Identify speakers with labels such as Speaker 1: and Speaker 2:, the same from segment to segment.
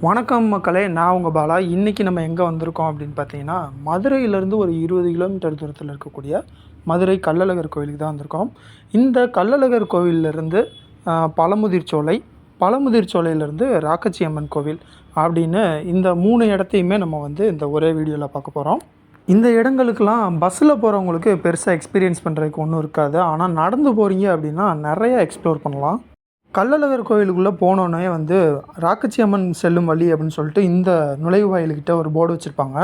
Speaker 1: வணக்கம் மக்களே, நான் உங்கள் பாலா. இன்றைக்கி நம்ம எங்கே வந்திருக்கோம் அப்படின்னு பார்த்தீங்கன்னா, மதுரையிலேருந்து ஒரு 20 கிலோமீட்டர் தூரத்தில் இருக்கக்கூடிய மதுரை கள்ளழகர் கோவிலுக்கு தான் வந்திருக்கோம். இந்த கள்ளழகர் கோவிலிருந்து பழமுதிர் சோலை, பழமுதிர் சோலையிலேருந்து ராக்கச்சி அம்மன் கோவில் அப்படின்னு இந்த 3 இடத்தையுமே நம்ம இந்த ஒரே வீடியோவில் பார்க்க போகிறோம். இந்த இடங்களுக்கெல்லாம் பஸ்ஸில் போகிறவங்களுக்கு பெருசாக எக்ஸ்பீரியன்ஸ் பண்ணுறதுக்கு ஒன்றும் இருக்காது. ஆனால் நடந்து போகிறீங்க அப்படின்னா நிறையா எக்ஸ்ப்ளோர் பண்ணலாம். கள்ளழகர் கோவிலுக்குள்ளே போனோன்னே ராக்கச்சி அம்மன் செல்லும் வழி அப்படின்னு சொல்லிட்டு இந்த நுழைவாயில்கிட்ட ஒரு போர்டு வச்சுருப்பாங்க.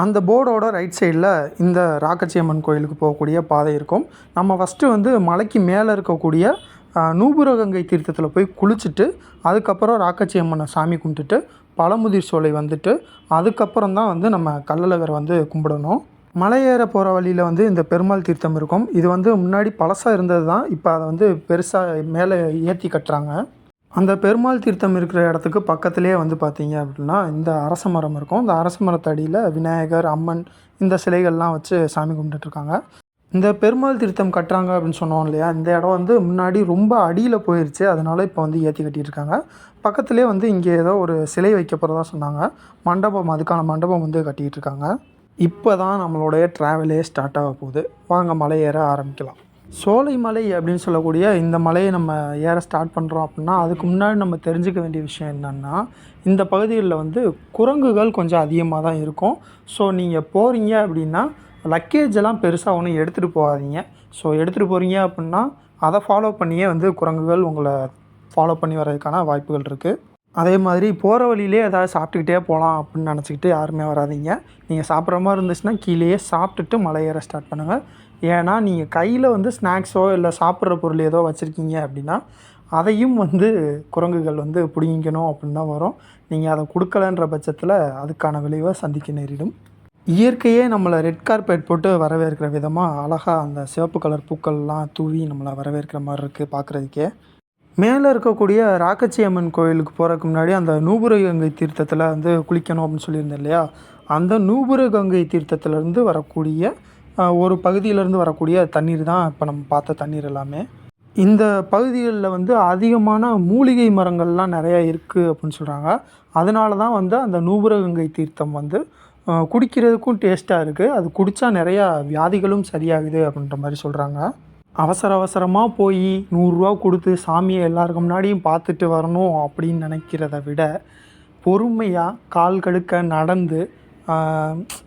Speaker 1: அந்த போர்டோட ரைட் சைடில் இந்த ராக்கச்சி அம்மன் கோயிலுக்கு போகக்கூடிய பாதை இருக்கும். நம்ம ஃபஸ்ட்டு மலைக்கு மேலே இருக்கக்கூடிய நூபுரகங்கை தீர்த்தத்தில் போய் குளிச்சுட்டு அதுக்கப்புறம் ராக்கச்சி அம்மனை சாமி கும்பிட்டுட்டு பழமுதிர் சோலை வந்துட்டு அதுக்கப்புறம் தான் நம்ம கள்ளழகர் கும்பிடணும். மலை ஏற போகிற வழியில் இந்த பெருமாள் தீர்த்தம் இருக்கும். இது முன்னாடி பழசாக இருந்தது தான். இப்போ அதை பெருசாக மேலே ஏற்றி கட்டுறாங்க. அந்த பெருமாள் தீர்த்தம் இருக்கிற இடத்துக்கு பக்கத்துலேயே பார்த்தீங்க அப்படின்னா இந்த அரச மரம் இருக்கும். இந்த அரச மரத்தடியில் விநாயகர், அம்மன் இந்த சிலைகள்லாம் வச்சு சாமி கும்பிட்டுட்ருக்காங்க. இந்த பெருமாள் தீர்த்தம் கட்டுறாங்க அப்படின்னு சொன்னோம் இல்லையா, இந்த இடம் முன்னாடி ரொம்ப அடியில் போயிடுச்சு. அதனால் இப்போ ஏற்றி கட்டிகிட்ருக்காங்க. பக்கத்துலேயே இங்கே ஏதோ ஒரு சிலை வைக்க போகிறதா சொன்னாங்க. மண்டபம், அதுக்கான மண்டபம் கட்டிக்கிட்டு இருக்காங்க. இப்போ தான் நம்மளுடைய ட்ராவலே ஸ்டார்ட் ஆக போகுது. வாங்க மலை ஏற ஆரம்பிக்கலாம். சோலை மலை அப்படின்னு சொல்லக்கூடிய இந்த மலையை நம்ம ஏற ஸ்டார்ட் பண்ணுறோம் அப்படின்னா அதுக்கு முன்னாடி நம்ம தெரிஞ்சுக்க வேண்டிய விஷயம் என்னென்னா, இந்த பகுதிகளில் குரங்குகள் கொஞ்சம் அதிகமாக தான் இருக்கும். ஸோ நீங்கள் போகிறீங்க அப்படின்னா லக்கேஜ் எல்லாம் பெருசாக ஒன்றும் எடுத்துகிட்டு போகாதீங்க. ஸோ எடுத்துகிட்டு போகிறீங்க அப்படின்னா அதை ஃபாலோ பண்ணியே குரங்குகள் உங்களை ஃபாலோ பண்ணி வர்றதுக்கான வாய்ப்புகள் இருக்குது. அதே மாதிரி போகிற வழியிலே ஏதாவது சாப்பிட்டுக்கிட்டே போகலாம் அப்படின்னு நினச்சிக்கிட்டு யாருமே வராதிங்க. நீங்கள் சாப்பிட்ற மாதிரி இருந்துச்சுன்னா கீழேயே சாப்பிட்டுட்டு மலை ஏற ஸ்டார்ட் பண்ணுங்கள். ஏன்னா நீங்கள் கையில் ஸ்நாக்ஸோ இல்லை சாப்பிட்ற பொருள் ஏதோ வச்சுருக்கீங்க அப்படின்னா அதையும் குரங்குகள் பிடிங்கிக்கணும் அப்படின்னு தான் வரும். நீங்கள் அதை கொடுக்கலன்ற பட்சத்தில் அதுக்கான விளைவை சந்திக்க நேரிடும். இயற்கையே நம்மளை ரெட் கார்பெட் போட்டு வரவேற்கிற விதமாக அழகாக அந்த சிவப்பு கலர் பூக்கள்லாம் தூவி நம்மளை வரவேற்கிற மாதிரி இருக்குது பார்க்குறதுக்கே. மேலே இருக்கக்கூடிய ராக்கச்சி அம்மன் கோயிலுக்கு போகிறதுக்கு முன்னாடி அந்த நூபுரகங்கை தீர்த்தத்தில் குளிக்கணும் அப்படின்னு சொல்லியிருந்தேன் இல்லையா, அந்த நூபுரகங்கை தீர்த்தத்திலேருந்து வரக்கூடிய ஒரு பகுதியிலேருந்து வரக்கூடிய தண்ணீர் தான் இப்போ நம்ம பார்த்த தண்ணீர் எல்லாமே. இந்த பகுதிகளில் அதிகமான மூலிகை மரங்கள்லாம் நிறையா இருக்குது அப்படின்னு சொல்கிறாங்க. அதனால தான் அந்த நூபுரகங்கை தீர்த்தம் குடிக்கிறதுக்கும் டேஸ்ட்டாக இருக்குது. அது குடித்தா நிறையா வியாதிகளும் சரியாகுது அப்படின்ற மாதிரி சொல்கிறாங்க. அவசரமாக போய் 100 ரூபா கொடுத்து சாமியை எல்லாருக்கு முன்னாடியும் பார்த்துட்டு வரணும் அப்படின்னு நினைக்கிறத விட பொறுமையாக கால் கடுக்க நடந்து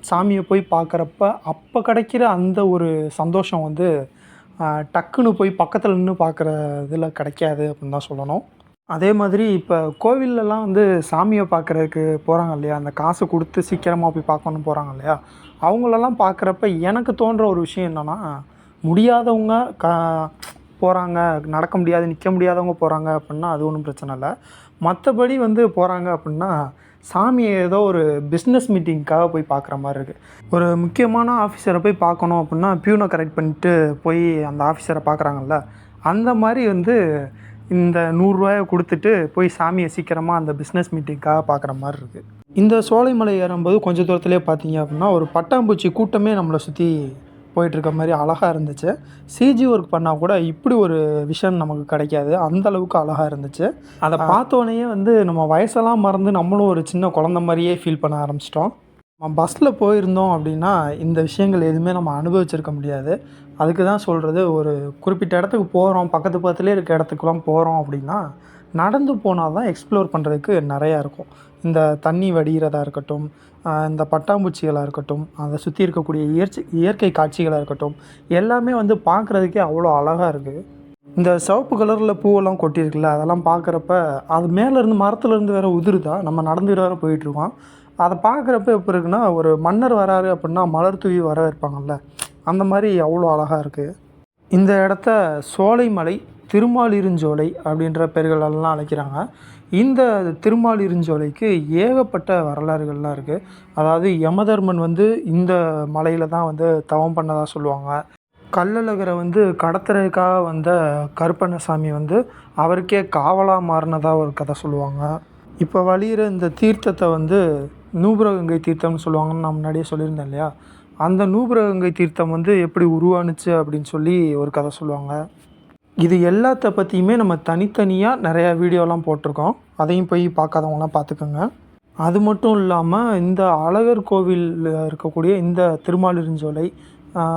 Speaker 1: சாமியை போய் பார்க்குறப்ப அப்போ கிடைக்கிற அந்த ஒரு சந்தோஷம் டக்குன்னு போய் பக்கத்தில் நின்று பார்க்குற இதில் கிடைக்காது அப்படின்னு தான் சொல்லணும். அதே மாதிரி இப்போ கோவிலெலாம் சாமியை பார்க்குறதுக்கு போகிறாங்க இல்லையா, அந்த காசு கொடுத்து சீக்கிரமாக போய் பார்க்கணுன்னு போகிறாங்க இல்லையா, அவங்களெல்லாம் பார்க்குறப்ப எனக்கு தோன்ற ஒரு விஷயம் என்னென்னா, முடியாதவங்க போகிறாங்க, நடக்க முடியாது நிற்க முடியாதவங்க போகிறாங்க அப்படின்னா அது ஒன்றும் பிரச்சனை இல்லை. மற்றபடி போகிறாங்க அப்படின்னா சாமியை ஏதோ ஒரு பிஸ்னஸ் மீட்டிங்க்காக போய் பார்க்குற மாதிரி இருக்குது. ஒரு முக்கியமான ஆஃபீஸரை போய் பார்க்கணும் அப்படின்னா பியூனை கரெக்ட் பண்ணிட்டு போய் அந்த ஆஃபீஸரை பார்க்குறாங்கல்ல, அந்த மாதிரி இந்த 100 ரூபாயை கொடுத்துட்டு போய் சாமியை சீக்கிரமாக அந்த பிஸ்னஸ் மீட்டிங்க்காக பார்க்குற மாதிரி இருக்குது. இந்த சோலைமலை ஏறும்போது கொஞ்சம் தூரத்துலேயே பார்த்தீங்க அப்படின்னா ஒரு பட்டாம்பூச்சி கூட்டமே நம்மளை சுற்றி போயிட்டுருக்க மாதிரி அழகாக இருந்துச்சு. சிஜி ஒர்க் பண்ணால் கூட இப்படி ஒரு விஷன் நமக்கு கிடைக்காது, அந்தளவுக்கு அழகாக இருந்துச்சு. அதை பார்த்தோன்னே நம்ம வயசெல்லாம் மறந்து நம்மளும் ஒரு சின்ன குழந்த மாதிரியே ஃபீல் பண்ண ஆரம்பிச்சிட்டோம். நம்ம பஸ்ஸில் போயிருந்தோம் அப்படின்னா இந்த விஷயங்கள் எதுவுமே நம்ம அனுபவிச்சிருக்க முடியாது. அதுக்கு தான் சொல்கிறது, ஒரு குறிப்பிட்ட இடத்துக்கு போகிறோம், பக்கத்துலேயே இருக்க இடத்துக்குலாம் போகிறோம் அப்படின்னா நடந்து போனால் தான் எக்ஸ்ப்ளோர் பண்ணுறதுக்கு நிறையா இருக்கும். இந்த தண்ணி வடிகிறதா இருக்கட்டும், இந்த பட்டாம்பூச்சிகளாக இருக்கட்டும், அதை சுற்றி இருக்கக்கூடிய இயற்கை காட்சிகளாக இருக்கட்டும், எல்லாமே பார்க்குறதுக்கே அவ்வளோ அழகாக இருக்குது. இந்த சிவப்பு கலரில் பூவெல்லாம் கொட்டியிருக்குல்ல, அதெல்லாம் பார்க்குறப்ப அது மேலேருந்து மரத்துலேருந்து வேறு உதிருதா, நம்ம நடந்துட்டு வேறு போயிட்டுருக்கோம். அதை பார்க்குறப்ப எப்போ இருக்குன்னா, ஒரு மன்னர் வராரு அப்படின்னா மலர் தூவி வரவேற்பாங்கள்ல, அந்த மாதிரி அவ்வளோ அழகாக இருக்குது. இந்த இடத்த சோலைமலை, திருமாலிருஞ்சோலை அப்படின்ற பெயர்களெல்லாம் அழைக்கிறாங்க. இந்த திருமாலிருஞ்சோலைக்கு ஏகப்பட்ட வரலாறுகள்லாம் இருக்குது. அதாவது யமதர்மன் இந்த மலையில் தான் தவம் பண்ணதாக சொல்லுவாங்க. கள்ளழகரை கடத்துறதுக்காக வந்த கருப்பண்ணசாமி அவருக்கே காவலாக மாறினதாக ஒரு கதை சொல்லுவாங்க. இப்போ வழியிற இந்த தீர்த்தத்தை நூபுரகங்கை தீர்த்தம்னு சொல்லுவாங்கன்னு நான் முன்னாடியே சொல்லியிருந்தேன் இல்லையா, அந்த நூபுரகங்கை தீர்த்தம் எப்படி உருவானுச்சு அப்படின்னு சொல்லி ஒரு கதை சொல்லுவாங்க. இது எல்லாத்த பற்றியுமே நம்ம தனித்தனியாக நிறையா வீடியோலாம் போட்டிருக்கோம். அதையும் போய் பார்க்காதவங்களாம் பார்த்துக்கோங்க. அது மட்டும் இல்லாமல் இந்த அழகர் கோவிலில் இருக்கக்கூடிய இந்த திருமாலிருஞ்சோலை,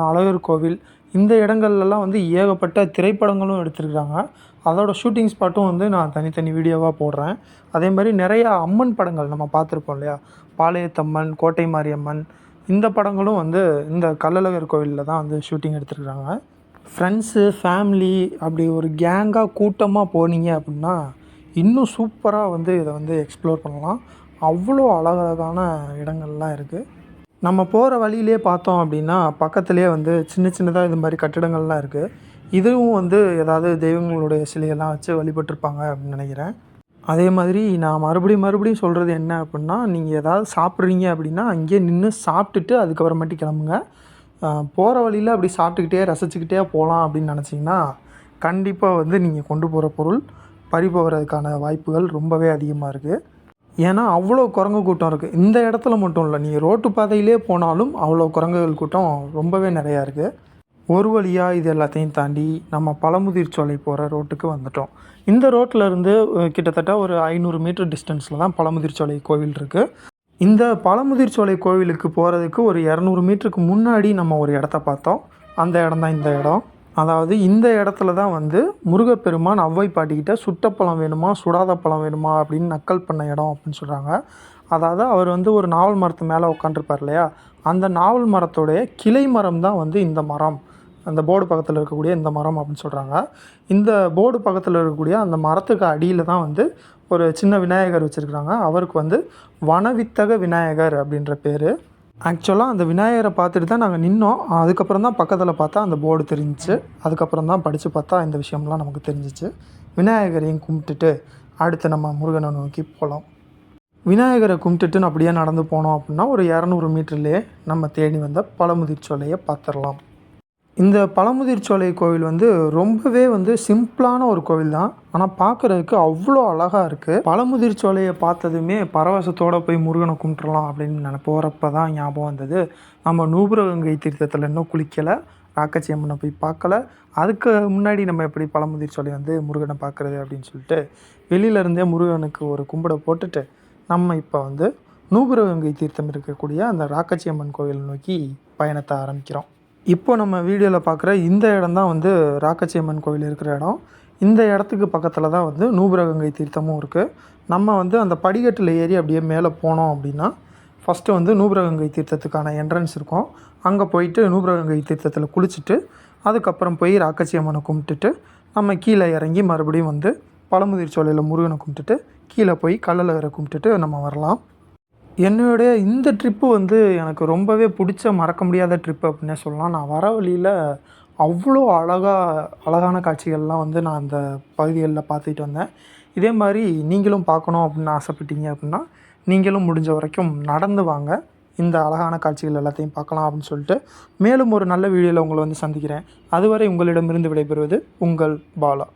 Speaker 1: அழகர் கோவில் இந்த இடங்கள்லாம் வந்து ஏகப்பட்ட திரைப்படங்களும் எடுத்திருக்கிறாங்க. அதோட ஷூட்டிங் ஸ்பாட்டும் வந்து நான் தனித்தனி வீடியோவாக போடுறேன். அதே மாதிரி நிறையா அம்மன் படங்கள் நம்ம பார்த்துருப்போம் இல்லையா, பாளையத்தம்மன், கோட்டை மாரியம்மன், இந்த படங்களும் வந்து இந்த கள்ளழகர் கோவிலில் தான் வந்து ஷூட்டிங் எடுத்துருக்குறாங்க. ஃப்ரெண்ட்ஸு, ஃபேமிலி அப்படி ஒரு கேங்காக கூட்டமாக போனீங்க அப்படின்னா இன்னும் சூப்பராக வந்து இதை வந்து எக்ஸ்ப்ளோர் பண்ணலாம். அவ்வளோ அழகழகான இடங்கள்லாம் இருக்குது. நம்ம போகிற வழியிலே பார்த்தோம் அப்படின்னா பக்கத்துலேயே வந்து சின்ன சின்னதாக இது மாதிரி கட்டிடங்கள்லாம் இருக்குது. இதுவும் வந்து ஏதாவது தெய்வங்களுடைய சிலையெல்லாம் வச்சு வழிபட்டிருப்பாங்க அப்படின்னு நினைக்கிறேன். அதே மாதிரி நான் மறுபடியும் சொல்கிறது என்ன அப்படின்னா, நீங்கள் ஏதாவது சாப்பிட்றீங்க அப்படின்னா அங்கேயே நின்று சாப்பிட்டுட்டு அதுக்கப்புறமேட்டு கிளம்புங்க. போகிற வழியில் அப்படி சாப்பிட்டுக்கிட்டே ரசிச்சுக்கிட்டே போகலாம் அப்படின்னு நினச்சிங்கன்னா கண்டிப்பாக வந்து நீங்கள் கொண்டு போகிற பொருள் பறி போகிறதுக்கான வாய்ப்புகள் ரொம்பவே அதிகமாக இருக்குது. ஏன்னா அவ்வளோ குரங்கு கூட்டம் இருக்குது. இந்த இடத்துல மட்டும் இல்லை, நீங்கள் ரோட்டு பாதையிலே போனாலும் அவ்வளோ குரங்குகள் கூட்டம் ரொம்பவே நிறையா இருக்குது. ஒரு வழியாக இது எல்லாத்தையும் தாண்டி நம்ம பழமுதிர் சோலை போகிற ரோட்டுக்கு வந்துட்டோம். இந்த ரோட்டில் இருந்து கிட்டத்தட்ட ஒரு 500 மீட்டர் டிஸ்டன்ஸில் தான் பழமுதிர் சோலை கோவில் இருக்குது. இந்த பழமுதிர் சோலை கோவிலுக்கு போகிறதுக்கு ஒரு 200 மீட்டருக்கு முன்னாடி நம்ம ஒரு இடத்த பார்த்தோம். அந்த இடம் தான் இந்த இடம். அதாவது இந்த இடத்துல தான் வந்து முருகப்பெருமான் ஔவை பாட்டிக்கிட்ட சுட்ட பழம் வேணுமா சுடாத பழம் வேணுமா அப்படின்னு நக்கல் பண்ண இடம் அப்படின்னு சொல்கிறாங்க. அதாவது அவர் வந்து ஒரு நாவல் மரத்து மேலே உட்காந்துருப்பார் இல்லையா, அந்த நாவல் மரத்தோடைய கிளை மரம் தான் வந்து இந்த மரம், அந்த போர்டு பக்கத்தில் இருக்கக்கூடிய இந்த மரம் அப்படின்னு சொல்கிறாங்க. இந்த போர்டு பக்கத்தில் இருக்கக்கூடிய அந்த மரத்துக்கு அடியில் தான் வந்து ஒரு சின்ன விநாயகர் வச்சுருக்குறாங்க. அவருக்கு வந்து வனவித்தக விநாயகர் அப்படின்ற பேர். ஆக்சுவலாக அந்த விநாயகரை பார்த்துட்டு தான் நாங்கள் நின்னோம். அதுக்கப்புறம் தான் பக்கத்தில் பார்த்தா அந்த போர்டு தெரிஞ்சிச்சு. அதுக்கப்புறம் தான் படித்து பார்த்தா இந்த விஷயம்லாம் நமக்கு தெரிஞ்சிச்சு. விநாயகரையும் கும்பிட்டுட்டு அடுத்து நம்ம முருகனை நோக்கி போகலாம். விநாயகரை கும்பிட்டுட்டு அப்படியே நடந்து போனோம் அப்படின்னா ஒரு 200 மீட்டர்லேயே நம்ம தேடி வந்த பழமுதிர் சோலையை பார்த்துடலாம். இந்த பழமுதிர் சோலை கோவில் வந்து ரொம்பவே வந்து சிம்பிளான ஒரு கோவில் தான். ஆனால் பார்க்குறதுக்கு அவ்வளோ அழகாக இருக்குது. பழமுதிர் சோலையை பார்த்ததுமே பரவசத்தோடு போய் முருகனை கும்பிட்டுறலாம் அப்படின்னு போகிறப்ப தான் ஞாபகம் வந்தது. நம்ம நூபுரகங்கை தீர்த்தத்தில் இன்னும் குளிக்கலை, ராக்காச்சி அம்மனை போய் பார்க்கல. அதுக்கு முன்னாடி நம்ம எப்படி பழமுதிர் சோலை வந்து முருகனை பார்க்குறது அப்படின்னு சொல்லிட்டு வெளியிலேருந்தே முருகனுக்கு ஒரு கும்பிட போட்டுட்டு நம்ம இப்போ வந்து நூபுரகங்கை தீர்த்தம் இருக்கக்கூடிய அந்த ராக்காச்சி அம்மன் கோவில் நோக்கி பயணத்தை ஆரம்பிக்கிறோம். இப்போ நம்ம வீடியோவில் பார்க்குற இந்த இடம் தான் வந்து ராக்காச்சி அம்மன் கோவில் இருக்கிற இடம். இந்த இடத்துக்கு பக்கத்தில் தான் வந்து நூபுரகங்கை தீர்த்தமும் இருக்குது. நம்ம வந்து அந்த படிக்கட்டில் ஏறி அப்படியே மேலே போனோம் அப்படின்னா ஃபஸ்ட்டு வந்து நூபுரகங்கை தீர்த்தத்துக்கான என்ட்ரன்ஸ் இருக்கும். அங்கே போயிட்டு நூபுரகங்கை தீர்த்தத்தில் குளிச்சுட்டு அதுக்கப்புறம் போய் ராக்காச்சி அம்மனை கும்பிட்டுட்டு நம்ம கீழே இறங்கி மறுபடியும் வந்து பழமுதிர் சோலையில் முருகனை கும்பிட்டுட்டு கீழே போய் கள்ளழகரை கும்பிட்டுட்டு நம்ம வரலாம். என்னுடைய இந்த ட்ரிப்பு வந்து எனக்கு ரொம்பவே பிடிச்ச மறக்க முடியாத ட்ரிப்பு அப்படின்னே சொல்லலாம். நான் வர வழியில் அவ்வளோ அழகான காட்சிகள்லாம் வந்து நான் அந்த பகுதிகளில் பார்த்துட்டு வந்தேன். இதே மாதிரி நீங்களும் பார்க்கணும் அப்படின்னு ஆசைப்பட்டீங்க அப்படின்னா நீங்களும் முடிஞ்ச வரைக்கும் நடந்து வாங்க. இந்த அழகான காட்சிகள் எல்லாத்தையும் பார்க்கலாம் அப்படின்னு சொல்லிட்டு மேலும் ஒரு நல்ல வீடியோவில் உங்களை வந்து சந்திக்கிறேன். அதுவரை உங்களிடமிருந்து விடைபெறுவது உங்கள் பாலா.